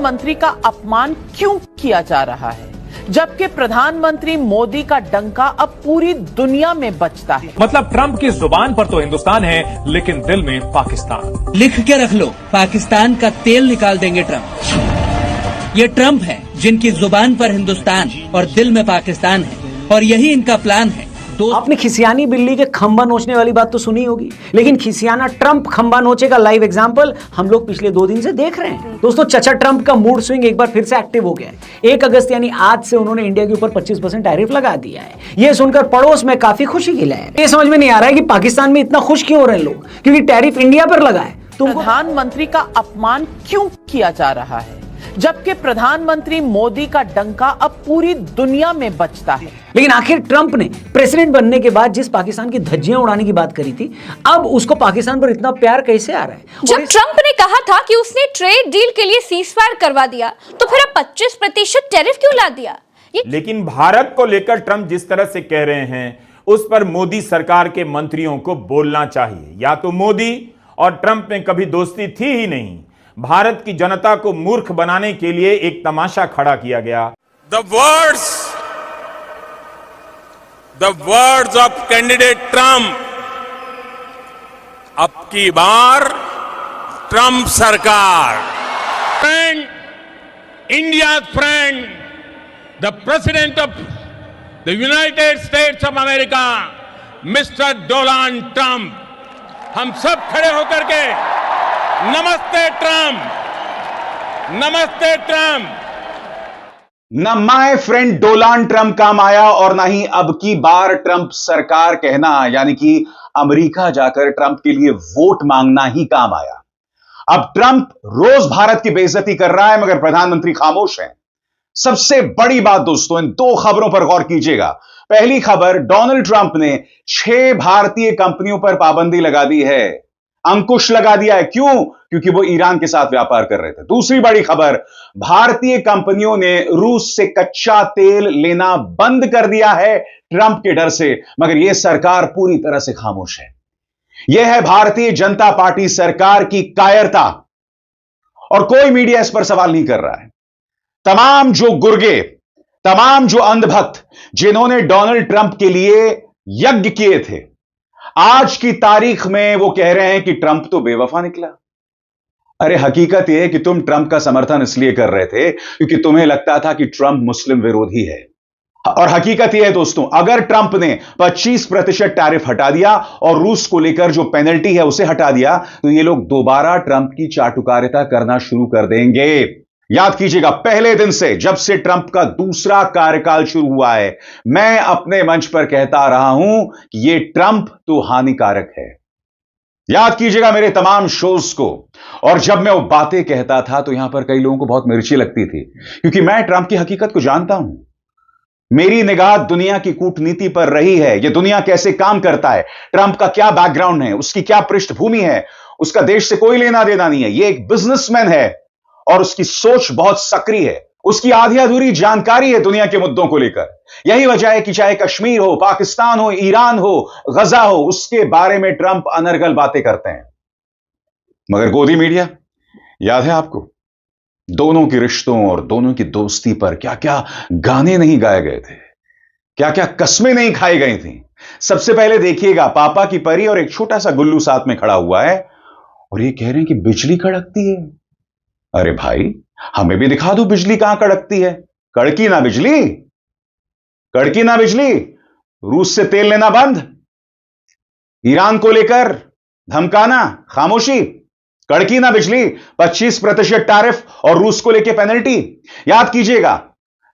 प्रधानमंत्री का अपमान क्यों किया जा रहा है, जबकि प्रधानमंत्री मोदी का डंका अब पूरी दुनिया में बजता है। मतलब ट्रंप की जुबान पर तो हिंदुस्तान है, लेकिन दिल में पाकिस्तान। लिख के रख लो, पाकिस्तान का तेल निकाल देंगे ट्रंप। ये ट्रंप है जिनकी जुबान पर हिंदुस्तान और दिल में पाकिस्तान है, और यही इनका प्लान है। आपने खिसियानी बिल्ली के खंबा नोचने वाली बात तो सुनी होगी, लेकिन खिसियाना ट्रंप खंबा नोचे का लाइव एग्जांपल हम लोग पिछले 2 दिन से देख रहे हैं। दोस्तों, चचा ट्रंप का मूड स्विंग एक बार फिर से एक्टिव हो गया है। 1 अगस्त यानी आज से उन्होंने इंडिया के ऊपर 25% टैरिफ लगा दिया है। यह सुनकर पड़ोस में काफी खुशी की लहर है। ये समझ में नहीं आ रहा है कि पाकिस्तान में इतना खुश क्यों हो रहे हैं लोग, क्योंकि टैरिफ इंडिया पर लगा है। प्रधानमंत्री का अपमान क्यों किया जा रहा है, जबकि प्रधानमंत्री मोदी का डंका अब पूरी दुनिया में बजता है। लेकिन आखिर ट्रंप ने प्रेसिडेंट बनने के बाद जिस पाकिस्तान की धज्जियां उड़ाने की बात करी थी, अब उसको पाकिस्तान पर इतना प्यार कैसे आ रहा है? जब ट्रंप ने कहा था कि उसने ट्रेड डील के लिए सीजफायर करवा दिया, तो फिर अब 25% टैरिफ क्यों ला दिया? लेकिन भारत को लेकर ट्रंप जिस तरह से कह रहे हैं, उस पर मोदी सरकार के मंत्रियों को बोलना चाहिए। या तो मोदी और ट्रंप में कभी दोस्ती थी ही नहीं, भारत की जनता को मूर्ख बनाने के लिए एक तमाशा खड़ा किया गया। The words of candidate Trump, अब की बार ट्रंप सरकार, friend, India's friend, the President of the United States of America, Mr. Donald Trump, हम सब खड़े होकर के नमस्ते ट्रंप, नमस्ते ट्रंप। न माय फ्रेंड डोनाल्ड ट्रंप काम आया और ना ही अब की बार ट्रंप सरकार कहना, यानी कि अमेरिका जाकर ट्रंप के लिए वोट मांगना ही काम आया। अब ट्रंप रोज भारत की बेइज्जती कर रहा है, मगर प्रधानमंत्री खामोश हैं। सबसे बड़ी बात दोस्तों, इन 2 खबरों पर गौर कीजिएगा। पहली खबर, डोनाल्ड ट्रंप ने 6 भारतीय कंपनियों पर पाबंदी लगा दी है, अंकुश लगा दिया है। क्यों? क्योंकि वो ईरान के साथ व्यापार कर रहे थे। दूसरी बड़ी खबर, भारतीय कंपनियों ने रूस से कच्चा तेल लेना बंद कर दिया है ट्रंप के डर से, मगर यह सरकार पूरी तरह से खामोश है। यह है भारतीय जनता पार्टी सरकार की कायरता, और कोई मीडिया इस पर सवाल नहीं कर रहा है। तमाम जो गुर्गे, तमाम जो अंधभक्त जिन्होंने डोनाल्ड ट्रंप के लिए यज्ञ किए थे, आज की तारीख में वो कह रहे हैं कि ट्रंप तो बेवफा निकला। अरे हकीकत यह है कि तुम ट्रंप का समर्थन इसलिए कर रहे थे क्योंकि तुम्हें लगता था कि ट्रंप मुस्लिम विरोधी है। और हकीकत यह है दोस्तों, अगर ट्रंप ने 25% टैरिफ हटा दिया और रूस को लेकर जो पेनल्टी है उसे हटा दिया, तो ये लोग दोबारा ट्रंप की चाटुकारिता करना शुरू कर देंगे। याद कीजिएगा, पहले दिन से, जब से ट्रंप का दूसरा कार्यकाल शुरू हुआ है, मैं अपने मंच पर कहता रहा हूं कि यह ट्रंप तो हानिकारक है। याद कीजिएगा मेरे तमाम शोज को। और जब मैं वो बातें कहता था तो यहां पर कई लोगों को बहुत मिर्ची लगती थी, क्योंकि मैं ट्रंप की हकीकत को जानता हूं। मेरी निगाह दुनिया की कूटनीति पर रही है। यह दुनिया कैसे काम करता है, ट्रंप का क्या बैकग्राउंड है, उसकी क्या पृष्ठभूमि है, उसका देश से कोई लेना देना नहीं है। यह एक बिजनेसमैन है और उसकी सोच बहुत सक्रिय है। उसकी आधी अधूरी जानकारी है दुनिया के मुद्दों को लेकर। यही वजह है कि चाहे कश्मीर हो, पाकिस्तान हो, ईरान हो, गजा हो, उसके बारे में ट्रंप अनर्गल बातें करते हैं। मगर गोदी मीडिया, याद है आपको, दोनों के रिश्तों और दोनों की दोस्ती पर क्या क्या गाने नहीं गाए गए थे, क्या क्या कस्में नहीं खाई गई थी। सबसे पहले देखिएगा, पापा की परी और एक छोटा सा गुल्लू साथ में खड़ा हुआ है और ये कह रहे हैं कि बिजली कड़कती है। अरे भाई, हमें भी दिखा दो बिजली कहां कड़कती है। कड़की ना बिजली, कड़की ना बिजली। रूस से तेल लेना बंद, ईरान को लेकर धमकाना, खामोशी। कड़की ना बिजली, 25% टैरिफ और रूस को लेकर पेनल्टी। याद कीजिएगा,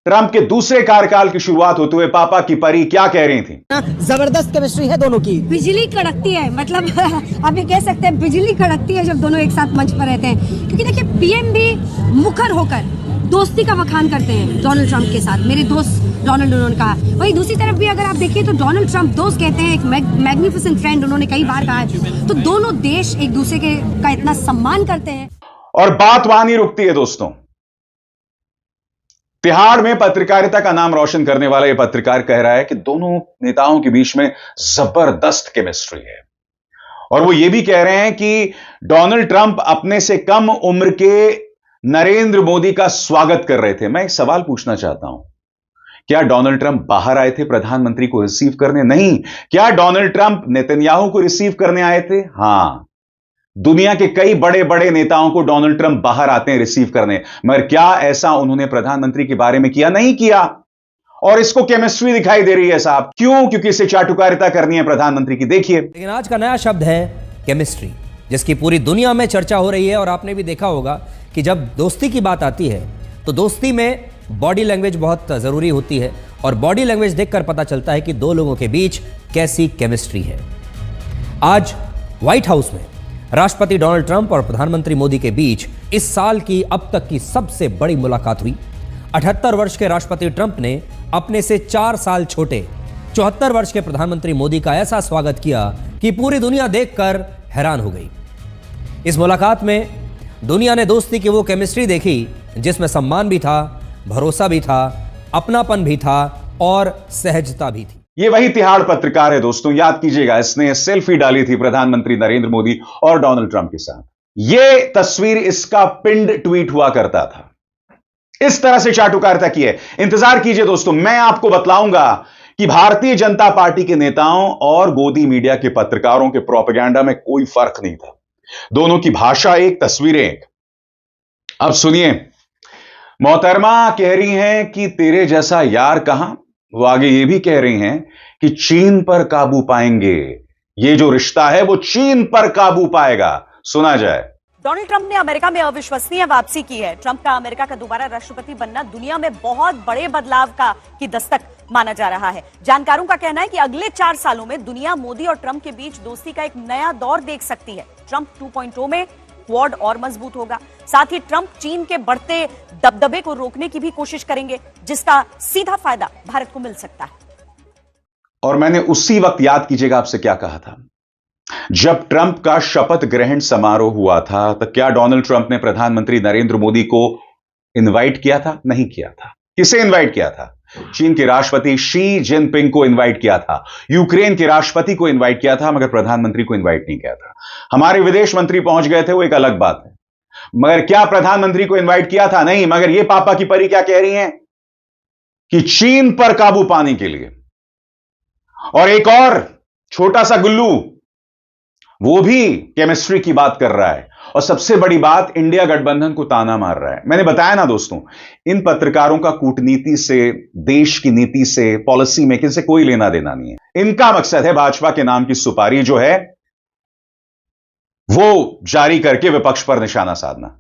ट्रंप के दूसरे कार्यकाल की शुरुआत होते हुए पापा की परी क्या कह रही थी? जबरदस्त केमिस्ट्री है दोनों की। बिजली कड़कती है, मतलब आप ये कह सकते हैं बिजली कड़कती है जब दोनों एक साथ मंच पर रहते हैं। क्योंकि देखिए, पीएम भी मुखर होकर दोस्ती का बखान करते हैं डोनाल्ड ट्रंप के साथ। मेरे दोस्त डोनाल्ड, उन्होंने कहा। वहीं दूसरी तरफ भी अगर आप देखिए तो डोनाल्ड ट्रंप दोस्त कहते हैं, एक मैग्निफिसेंट फ्रेंड उन्होंने कई बार कहा है। तो दोनों देश एक दूसरे का इतना सम्मान करते हैं। और बात वहां नहीं रुकती है दोस्तों। तिहाड़ में पत्रकारिता का नाम रोशन करने वाला यह पत्रकार कह रहा है कि दोनों नेताओं के बीच में जबरदस्त केमिस्ट्री है। और वो ये भी कह रहे हैं कि डोनाल्ड ट्रंप अपने से कम उम्र के नरेंद्र मोदी का स्वागत कर रहे थे। मैं एक सवाल पूछना चाहता हूं, क्या डोनाल्ड ट्रंप बाहर आए थे प्रधानमंत्री को रिसीव करने? नहीं। क्या डोनाल्ड ट्रंप नेतन्याहू को रिसीव करने आए थे? हां, दुनिया के कई बड़े बड़े नेताओं को डोनाल्ड ट्रंप बाहर आते हैं रिसीव करने, मगर क्या ऐसा उन्होंने प्रधानमंत्री के बारे में किया? नहीं किया। और इसको केमिस्ट्री दिखाई दे रही है साहब। क्यों? क्योंकि इसे चाटुकारिता करनी है प्रधानमंत्री की। देखिए, लेकिन आज का नया शब्द है केमिस्ट्री, जिसकी पूरी दुनिया में चर्चा हो रही है। और आपने भी देखा होगा कि जब दोस्ती की बात आती है तो दोस्ती में बॉडी लैंग्वेज बहुत जरूरी होती है, और बॉडी लैंग्वेज देखकर पता चलता है कि दो लोगों के बीच कैसी केमिस्ट्री है। आज व्हाइट हाउस में राष्ट्रपति डोनाल्ड ट्रंप और प्रधानमंत्री मोदी के बीच इस साल की अब तक की सबसे बड़ी मुलाकात हुई। 78 वर्ष के राष्ट्रपति ट्रंप ने अपने से 4 साल छोटे 74 वर्ष के प्रधानमंत्री मोदी का ऐसा स्वागत किया कि पूरी दुनिया देखकर हैरान हो गई। इस मुलाकात में दुनिया ने दोस्ती की वो केमिस्ट्री देखी जिसमें सम्मान भी था, भरोसा भी था, अपनापन भी था और सहजता भी थी। ये वही तिहाड़ पत्रकार है दोस्तों, याद कीजिएगा, इसने सेल्फी डाली थी प्रधानमंत्री नरेंद्र मोदी और डोनाल्ड ट्रंप के साथ। यह तस्वीर इसका पिंड ट्वीट हुआ करता था। इस तरह से चाटुकारिता की है। इंतजार कीजिए दोस्तों, मैं आपको बतलाऊंगा कि भारतीय जनता पार्टी के नेताओं और गोदी मीडिया के पत्रकारों के प्रोपेगेंडा में कोई फर्क नहीं था। दोनों की भाषा एक, तस्वीरें एक। अब सुनिए, मोहतरमा कह रही हैं कि तेरे जैसा यार कहां। वो आगे ये भी कह रही हैं कि चीन पर काबू पाएंगे। ये जो रिश्ता है वो चीन पर काबू पाएगा। सुना जाए। डोनाल्ड ट्रंप ने अमेरिका में अविश्वसनीय वापसी की है। ट्रंप का अमेरिका का दोबारा राष्ट्रपति बनना दुनिया में बहुत बड़े बदलाव की दस्तक माना जा रहा है। जानकारों का कहना है कि अगले 4 सालों में दुनिया मोदी और ट्रंप के बीच दोस्ती का एक नया दौर देख सकती है। ट्रंप 2.0 में क्वाड और मजबूत होगा। साथ ही ट्रंप चीन के बढ़ते दबदबे को रोकने की भी कोशिश करेंगे, जिसका सीधा फायदा भारत को मिल सकता है। और मैंने उसी वक्त, याद कीजिएगा, आपसे क्या कहा था, जब ट्रंप का शपथ ग्रहण समारोह हुआ था तो क्या डोनाल्ड ट्रंप ने प्रधानमंत्री नरेंद्र मोदी को इनवाइट किया था? नहीं किया था। किसे इनवाइट किया था? चीन के राष्ट्रपति शी जिनपिंग को इनवाइट किया था, यूक्रेन के राष्ट्रपति को इनवाइट किया था, मगर प्रधानमंत्री को इनवाइट नहीं किया था। हमारे विदेश मंत्री पहुंच गए थे, वो एक अलग बात है, मगर क्या प्रधानमंत्री को इनवाइट किया था? नहीं। मगर ये पापा की परी क्या कह रही हैं कि चीन पर काबू पाने के लिए, और एक और छोटा सा गुल्लू वो भी केमिस्ट्री की बात कर रहा है। और सबसे बड़ी बात, इंडिया गठबंधन को ताना मार रहा है। मैंने बताया ना दोस्तों, इन पत्रकारों का कूटनीति से, देश की नीति से, पॉलिसी मेकिंग से कोई लेना देना नहीं है। इनका मकसद है भाजपा के नाम की सुपारी जो है वो जारी करके विपक्ष पर निशाना साधना।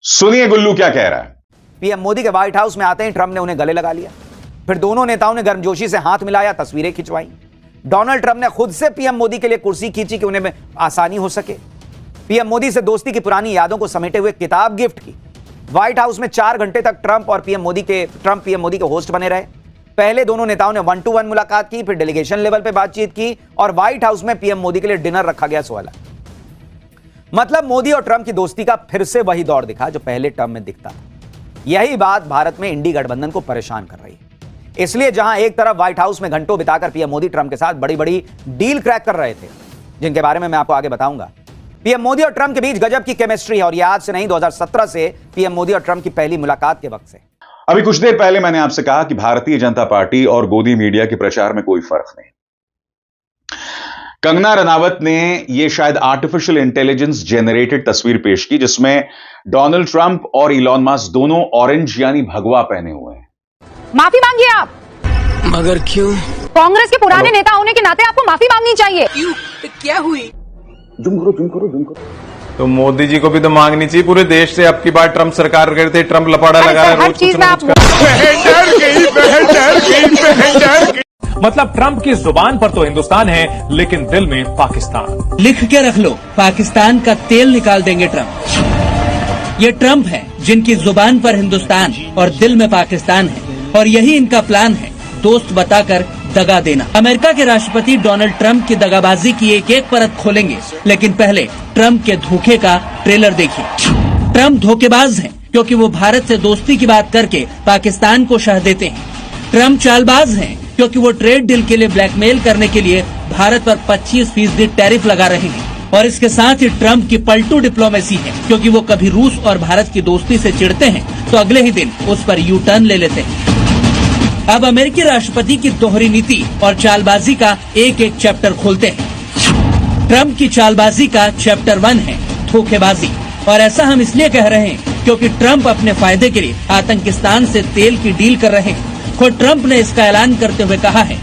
सुनिए गुल्लू क्या कह रहा है। पीएम मोदी के व्हाइट हाउस में आते ही ट्रंप ने उन्हें गले लगा लिया। फिर दोनों नेताओं ने गर्मजोशी से हाथ मिलाया, तस्वीरें खिंचवाई। डोनाल्ड ट्रंप ने खुद से पीएम मोदी के लिए कुर्सी खींची कि उन्हें आसानी हो सके। पीएम मोदी से दोस्ती की पुरानी यादों को समेटे हुए किताब गिफ्ट की। व्हाइट हाउस में 4 घंटे तक ट्रंप पीएम मोदी के होस्ट बने रहे। पहले दोनों नेताओं ने 1-to-1 मुलाकात की, फिर डेलीगेशन लेवल पे बातचीत की, और व्हाइट हाउस में पीएम मोदी के लिए डिनर रखा गया 16। मतलब मोदी और ट्रंप की दोस्ती का फिर से वही दौर दिखा जो पहले टर्म में दिखता था। यही बात भारत में इंडी गठबंधन को परेशान कर रही है। इसलिए जहां एक तरफ व्हाइट हाउस में घंटों बिताकर पीएम मोदी ट्रंप के साथ बड़ी बड़ी डील क्रैक कर रहे थे, जिनके बारे में मैं आपको आगे बताऊंगा। पीएम मोदी और ट्रंप के बीच गजब की केमिस्ट्री है, और यह आज से नहीं, 2017 से पीएम मोदी और ट्रंप की पहली मुलाकात के वक्त से। अभी कुछ देर पहले मैंने आपसे कहा कि भारतीय जनता पार्टी और गोदी मीडिया के प्रचार में कोई फर्क नहीं। कंगना रनावत ने यह शायद आर्टिफिशियल इंटेलिजेंस जेनरेटेड तस्वीर पेश की, जिसमें डोनाल्ड ट्रंप और इलॉन मस्क दोनों ऑरेंज यानी भगवा पहने हुए हैं। माफी मांगिए आप। मगर क्यों? कांग्रेस के पुराने नेता होने के नाते आपको माफी मांगनी चाहिए। क्यों? क्या हुई? जुम करो। तो मोदी जी को भी तो मांगनी चाहिए। पूरे देश से अब की बार ट्रंप सरकार गए थे, ट्रंप लपाड़ा लगा रहा है, हर चीज में आप मतलब ट्रंप की जुबान पर तो हिंदुस्तान है, लेकिन दिल में पाकिस्तान। लिख के रख लो, पाकिस्तान का तेल निकाल देंगे ट्रंप। ये ट्रंप है जिनकी जुबान पर हिंदुस्तान और दिल में पाकिस्तान है, और यही इनका प्लान है, दोस्त बताकर दगा देना। अमेरिका के राष्ट्रपति डोनाल्ड ट्रंप की दगाबाजी की एक एक परत खोलेंगे, लेकिन पहले ट्रंप के धोखे का ट्रेलर देखिए। ट्रंप धोखेबाज हैं क्योंकि वो भारत से दोस्ती की बात करके पाकिस्तान को शह देते हैं। ट्रंप चालबाज हैं क्योंकि वो ट्रेड डील के लिए ब्लैकमेल करने के लिए भारत पर 25% टैरिफ लगा रहे हैं, और इसके साथ ही ट्रंप की पलटू डिप्लोमेसी है, क्योंकि वो कभी रूस और भारत की दोस्ती से चिढ़ते हैं तो अगले ही दिन उस पर यू टर्न ले लेते हैं। अब अमेरिकी राष्ट्रपति की दोहरी नीति और चालबाजी का एक एक चैप्टर खोलते हैं। ट्रंप की चालबाजी का चैप्टर 1 है धोखेबाजी, और ऐसा हम इसलिए कह रहे हैं क्योंकि ट्रंप अपने फायदे के लिए आतंकिस्तान से तेल की डील कर रहे हैं। खुद ट्रंप ने इसका ऐलान करते हुए कहा है,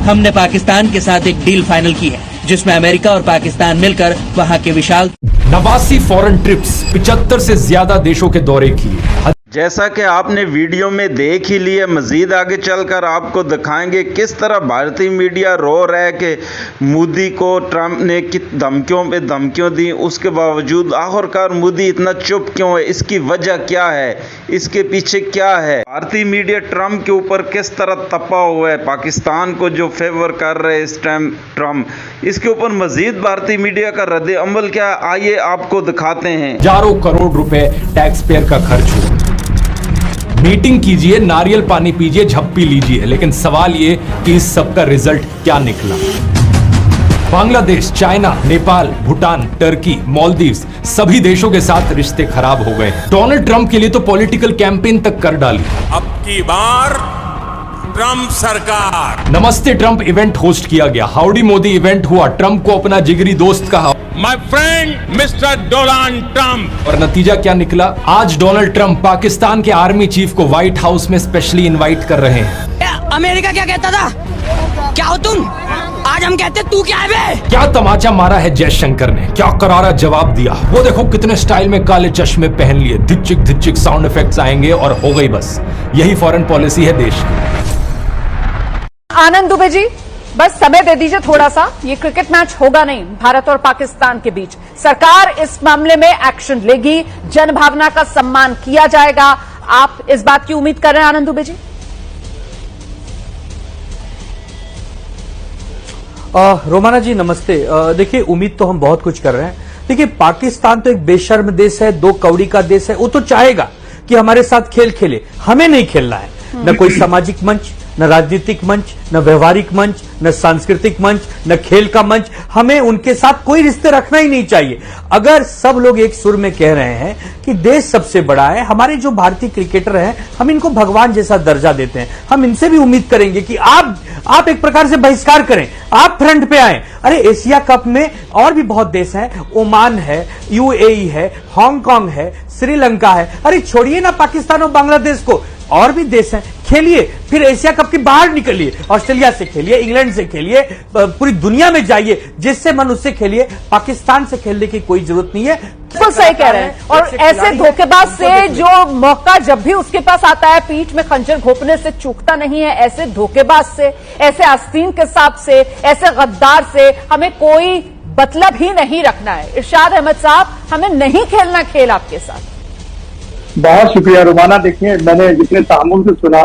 हमने पाकिस्तान के साथ एक डील फाइनल की है जिसमें अमेरिका और पाकिस्तान मिलकर वहां के विशाल 89 फॉरेन ट्रिप्स 75 से ज्यादा देशों के दौरे किए। जैसा कि आपने वीडियो में देख ही लिया, मजीद आगे चलकर आपको दिखाएंगे किस तरह भारतीय मीडिया रो रहा है कि मोदी को ट्रंप ने धमकियों पे धमकियों दी, उसके बावजूद आखिरकार मोदी इतना चुप क्यों है, इसकी वजह क्या है, इसके पीछे क्या है। भारतीय मीडिया ट्रंप के ऊपर किस तरह तपा हुआ है, पाकिस्तान को जो फेवर कर रहे हैं इस टाइम ट्रंप, इसके ऊपर मजीद भारतीय मीडिया का रद्द अमल क्या, आइए आपको दिखाते हैं। हजारों करोड़ रुपए टैक्स पेयर का खर्च हुआ। मीटिंग कीजिए, नारियल पानी पीजिए, झप्पी लीजिए, लेकिन सवाल ये कि इस सब का रिजल्ट क्या निकला। बांग्लादेश, चाइना, नेपाल, भूटान, टर्की, मालदीव्स सभी देशों के साथ रिश्ते खराब हो गए। डोनाल्ड ट्रंप के लिए तो पॉलिटिकल कैंपेन तक कर डाली। अब की बार ट्रंप सरकार। नमस्ते ट्रंप इवेंट होस्ट किया गया, हाउडी मोदी इवेंट हुआ, ट्रंप को अपना जिगरी दोस्त कहा, my friend mister Donald Trump. और नतीजा क्या निकला? आज डोनाल्ड ट्रंप पाकिस्तान के आर्मी चीफ को व्हाइट हाउस में स्पेशली इनवाइट कर रहे हैं। अमेरिका क्या कहता था, क्या हो तुम, आज हम कहते तू क्या है बे? क्या तमाचा मारा है जयशंकर ने, क्या करारा जवाब दिया। वो देखो कितने स्टाइल में काले चश्मे पहन लिए, धिच्चिक धिच्चिक साउंड इफेक्ट्स आएंगे और हो गई बस। यही फॉरेन पॉलिसी है देश की। आनंद दुबे जी, बस समय दे दीजिए थोड़ा सा, ये क्रिकेट मैच होगा नहीं भारत और पाकिस्तान के बीच। सरकार इस मामले में एक्शन लेगी, जनभावना का सम्मान किया जाएगा। आप इस बात की उम्मीद कर रहे हैं आनंद दुबे जी? रोमाना जी नमस्ते। देखिए, उम्मीद तो हम बहुत कुछ कर रहे हैं। देखिए, पाकिस्तान तो एक बेशर्म देश है, दो कौड़ी का देश है। वो तो चाहेगा कि हमारे साथ खेल खेले, हमें नहीं खेलना है। न कोई सामाजिक मंच, न राजनीतिक मंच, न व्यवहारिक मंच, न सांस्कृतिक मंच, न खेल का मंच, हमें उनके साथ कोई रिश्ते रखना ही नहीं चाहिए। अगर सब लोग एक सुर में कह रहे हैं कि देश सबसे बड़ा है, हमारे जो भारतीय क्रिकेटर हैं हम इनको भगवान जैसा दर्जा देते हैं, हम इनसे भी उम्मीद करेंगे कि आप एक प्रकार से बहिष्कार करें, आप फ्रंट पे आए। अरे एशिया कप में और भी बहुत देश हैं, ओमान है, यूएई है, हांगकांग है, श्रीलंका है। अरे छोड़िए ना पाकिस्तान और बांग्लादेश को, और भी देश हैं, खेलिए, फिर एशिया कप के बाहर निकलिए, ऑस्ट्रेलिया से खेलिए, इंग्लैंड से खेलिए, पूरी दुनिया में जाइए, जिससे मन उससे खेलिए। पाकिस्तान से खेलने की कोई जरूरत नहीं है। बिल्कुल सही कह रहे हैं। और ऐसे धोखेबाज से जो मौका जब भी उसके पास आता है, पीठ में खंजर घोंपने से चूकता नहीं है। ऐसे धोखेबाज से, ऐसे आस्तीन के सांप से, ऐसे गद्दार से हमें कोई मतलब ही नहीं रखना है। इरशाद अहमद साहब, हमें नहीं खेलना खेल आपके साथ। बहुत शुक्रिया रोमाना। देखिए, मैंने जितने तामुल से सुना,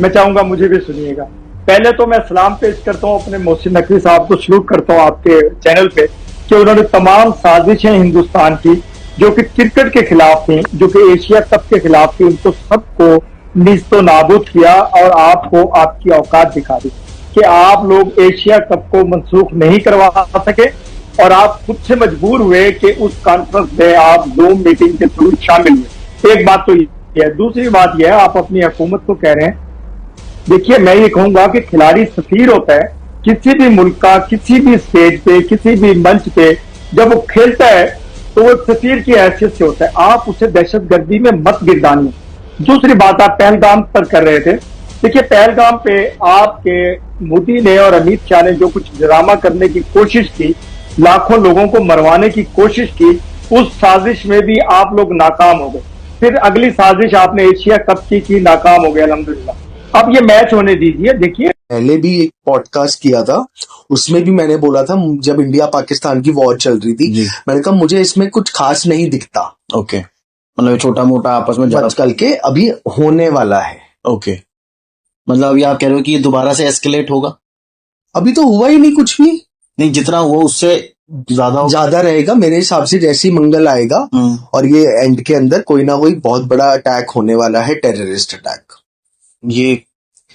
मैं चाहूंगा मुझे भी सुनिएगा। पहले तो मैं सलाम पेश करता हूं अपने मोहसिन नकवी साहब को, सलूट करता हूं आपके चैनल पे कि उन्होंने तमाम साजिशें हिंदुस्तान की जो कि क्रिकेट के खिलाफ थी, जो कि एशिया कप के खिलाफ थी, उनको सबको नीस्तो नाबूद किया और आपको आपकी औकात दिखा दी कि आप लोग एशिया कप को मनसूख नहीं करवा सके और आप खुद से मजबूर हुए कि उस कॉन्फ्रेंस में आप जूम मीटिंग के थ्रू शामिल हुए। एक बात तो ये है। दूसरी बात यह है, आप अपनी हुकूमत को कह रहे हैं, देखिए मैं ये कहूंगा कि खिलाड़ी सफीर होता है किसी भी मुल्क का, किसी भी स्टेज पे, किसी भी मंच पे जब वो खेलता है तो वो सफीर की हैसियत से होता है। आप उसे दहशतगर्दी में मत गिरदानिए। दूसरी बात आप पहलगाम पर कर रहे थे। देखिए, पहलगाम पे आपके मोदी ने और अमित शाह ने जो कुछ ड्रामा करने की कोशिश की, लाखों लोगों को मरवाने की कोशिश की, उस साजिश में भी आप लोग नाकाम हो गए। फिर अगली साजिश आपने एशिया कप की नाकाम हो गया अल्हम्दुलिल्लाह। अब ये मैच होने दीजिए। देखिए, पहले भी एक पॉडकास्ट किया था, उसमें भी मैंने बोला था जब इंडिया पाकिस्तान की वॉर चल रही थी, मैंने कहा मुझे इसमें कुछ खास नहीं दिखता। ओके, मतलब छोटा मोटा आपस में आजकल के अभी होने वाला है। ओके, मतलब अभी आप कह रहे हो कि ये दोबारा से एस्केलेट होगा? अभी तो हुआ ही नहीं कुछ भी। नहीं, जितना हुआ उससे ज्यादा रहेगा मेरे हिसाब से। जैसे ही मंगल आएगा और ये एंड के अंदर कोई ना कोई बहुत बड़ा अटैक होने वाला है, टेररिस्ट अटैक। ये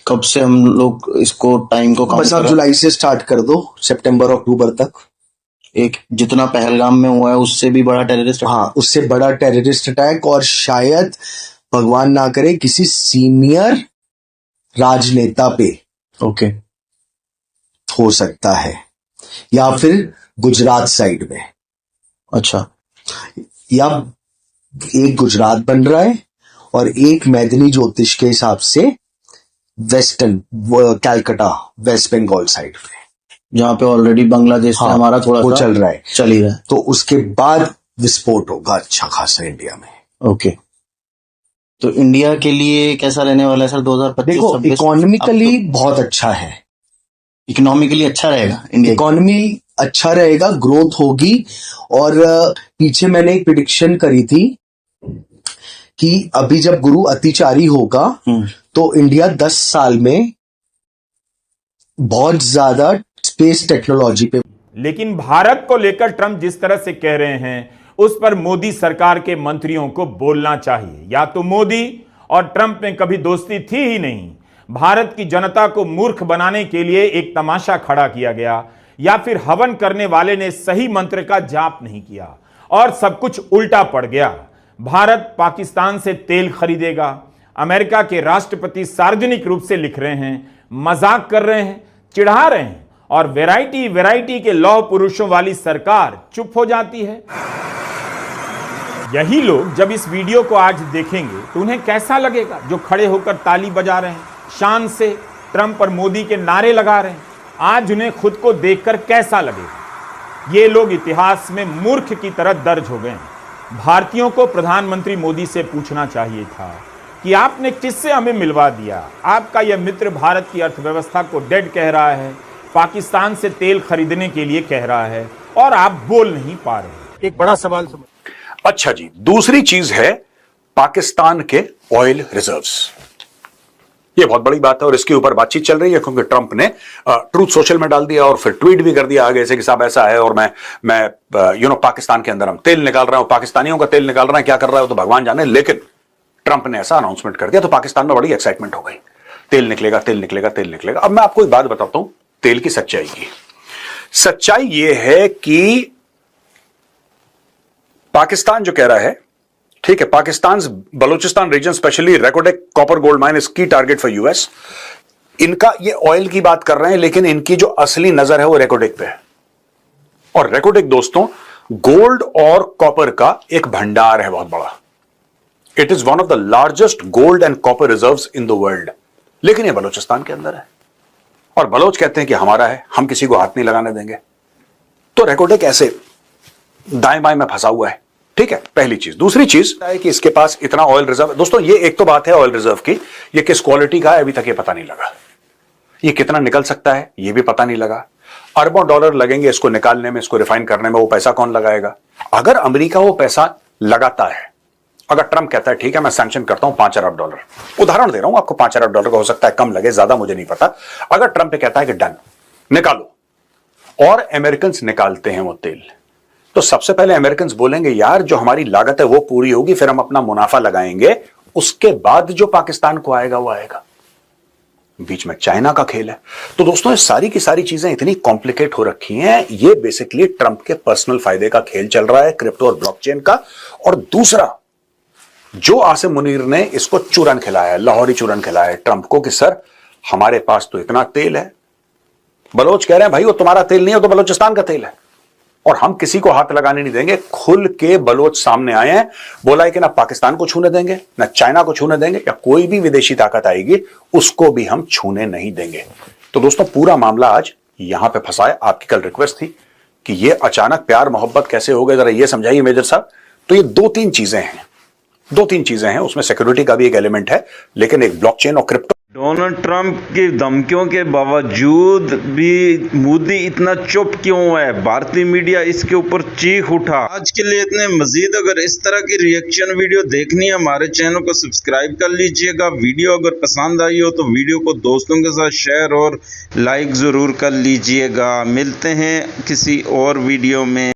कब से हम लोग इसको टाइम को बस आप जुलाई से स्टार्ट कर दो, सितंबर अक्टूबर तक। एक जितना पहलगाम में हुआ है उससे भी बड़ा टेररिस्ट? हाँ, उससे बड़ा टेररिस्ट अटैक, और शायद भगवान ना करे किसी सीनियर राजनेता पे ओके हो सकता है, या फिर गुजरात साइड में। अच्छा, या एक गुजरात बन रहा है और एक मैदनी ज्योतिष के हिसाब से western Calcutta West Bengal side पे, जहाँ पे ऑलरेडी बांग्लादेश से हमारा थोड़ा वो चल रहा है, चल ही रहा है। तो उसके बाद विस्फोट होगा अच्छा खासा इंडिया में। ओके, तो इंडिया के लिए कैसा रहने वाला है सर 2025? देखो, इकोनॉमिकली बहुत अच्छा है। इकोनॉमिकली अच्छा रहेगा इंडिया? इकोनॉमी अच्छा रहेगा, ग्रोथ होगी। और पीछे मैंने एक प्रिडिक्शन करी थी कि अभी जब गुरु अतिचारी होगा तो इंडिया 10 साल में बहुत ज्यादा स्पेस टेक्नोलॉजी पे। लेकिन भारत को लेकर ट्रंप जिस तरह से कह रहे हैं उस पर मोदी सरकार के मंत्रियों को बोलना चाहिए। या तो मोदी और ट्रंप में कभी दोस्ती थी ही नहीं, भारत की जनता को मूर्ख बनाने के लिए एक तमाशा खड़ा किया गया, या फिर हवन करने वाले ने सही मंत्र का जाप नहीं किया और सब कुछ उल्टा पड़ गया। भारत पाकिस्तान से तेल खरीदेगा, अमेरिका के राष्ट्रपति सार्वजनिक रूप से लिख रहे हैं, मजाक कर रहे हैं, चिढ़ा रहे हैं, और वैरायटी वैरायटी के लौह पुरुषों वाली सरकार चुप हो जाती है। यही लोग जब इस वीडियो को आज देखेंगे तो उन्हें कैसा लगेगा, जो खड़े होकर ताली बजा रहे हैं, शान से ट्रंप और मोदी के नारे लगा रहे हैं, आज उन्हें खुद को देखकर कैसा लगेगा। ये लोग इतिहास में मूर्ख की तरह दर्ज हो गए हैं। भारतीयों को प्रधानमंत्री मोदी से पूछना चाहिए था कि आपने किससे हमें मिलवा दिया। आपका यह मित्र भारत की अर्थव्यवस्था को डेड कह रहा है, पाकिस्तान से तेल खरीदने के लिए कह रहा है, और आप बोल नहीं पा रहे। एक बड़ा सवाल अच्छा जी, दूसरी चीज है पाकिस्तान के ऑयल रिजर्व्स। ये बहुत बड़ी बात है और इसके ऊपर बातचीत चल रही है क्योंकि ट्रंप ने ट्रूथ सोशल में डाल दिया और फिर ट्वीट भी कर दिया आगे से कि साहब ऐसा है और मैं पाकिस्तान के अंदर हम तेल निकाल रहे हो, पाकिस्तानियों का तेल निकाल रहे हैं, क्या कर रहा है तो भगवान जाने। लेकिन ट्रंप ने ऐसा अनाउंसमेंट कर दिया तो पाकिस्तान में बड़ी एक्साइटमेंट हो गई, तेल निकलेगा तेल निकलेगा तेल निकलेगा। अब मैं आपको एक बात बताता हूं तेल की सच्चाई की। सच्चाई यह है कि पाकिस्तान जो कह रहा है, ठीक है, Pakistan Balochistan region specially Reko Diq copper gold mine is की टारगेट फॉर यूएस। इनका ये ऑयल की बात कर रहे हैं लेकिन इनकी जो असली नजर है वो रेकोडेक पे है। और रेकोडेक दोस्तों गोल्ड और कॉपर का एक भंडार है बहुत बड़ा। It is one of the largest gold and copper reserves in the world. लेकिन ये बलूचिस्तान के अंदर है और बलोच कहते हैं कि हमारा है, हम किसी को हाथ नहीं लगाने देंगे। तो रेकोडेक ऐसे दाएं बाएं में फंसा हुआ है, ठीक है, पहली चीज। दूसरी चीज है कि इसके पास इतना ऑयल रिजर्व। दोस्तों ये एक तो बात है ऑयल रिजर्व की, ये किस क्वालिटी का है अभी तक ये पता नहीं लगा, ये कितना निकल सकता है ये भी पता नहीं लगा। अरबों डॉलर लगेंगे इसको निकालने में, इसको रिफाइन करने में, वो पैसा कौन लगाएगा? अगर अमेरिका वो पैसा लगाता है, अगर ट्रंप कहता है ठीक है मैं सैंक्शन करता हूं 5 अरब डॉलर, उदाहरण दे रहा हूं आपको, 5 अरब डॉलर का हो सकता है कम लगे ज्यादा मुझे नहीं पता। अगर ट्रंप कहता है कि डन निकालो और अमेरिकन निकालते हैं वो तेल, तो सबसे पहले अमेरिकन बोलेंगे यार जो हमारी लागत है वो पूरी होगी, फिर हम अपना मुनाफा लगाएंगे, उसके बाद जो पाकिस्तान को आएगा वो आएगा। बीच में चाइना का खेल है। तो दोस्तों ये सारी की सारी चीजें इतनी कॉम्प्लिकेट हो रखी हैं, ये बेसिकली ट्रंप के पर्सनल फायदे का खेल चल रहा है, क्रिप्टो और ब्लॉकचेन का। और दूसरा जो आसिम मुनीर ने इसको चूरन खिलाया है, लाहौरी चूरन खिलाया है ट्रंप को कि सर हमारे पास तो इतना तेल है। बलोच कह रहे हैं भाई वो तुम्हारा तेल नहीं है, तो बलोचिस्तान का तेल है और हम किसी को हाथ लगाने नहीं देंगे। खुल के बलोच सामने आए हैं, बोला है कि ना पाकिस्तान को छूने देंगे, ना चाइना को छूने देंगे, या कोई भी विदेशी ताकत आएगी उसको भी हम छूने नहीं देंगे। तो दोस्तों पूरा मामला आज यहां पे फंसा है। आपकी कल रिक्वेस्ट थी कि ये अचानक प्यार मोहब्बत कैसे हो गए, जरा ये समझाइए मेजर साहब। तो ये दो तीन चीजें हैं, उसमें सिक्योरिटी का भी एक एलिमेंट है, लेकिन एक ब्लॉकचेन और क्रिप्टो। डोनाल्ड ट्रंप की धमकियों के बावजूद भी मोदी इतना चुप क्यों है? भारतीय मीडिया इसके ऊपर चीख उठा। आज के लिए इतने। मजीद अगर इस तरह की रिएक्शन वीडियो देखनी है हमारे चैनल को सब्सक्राइब कर लीजिएगा। वीडियो अगर पसंद आई हो तो वीडियो को दोस्तों के साथ शेयर और लाइक जरूर कर लीजिएगा। मिलते हैं किसी और वीडियो में।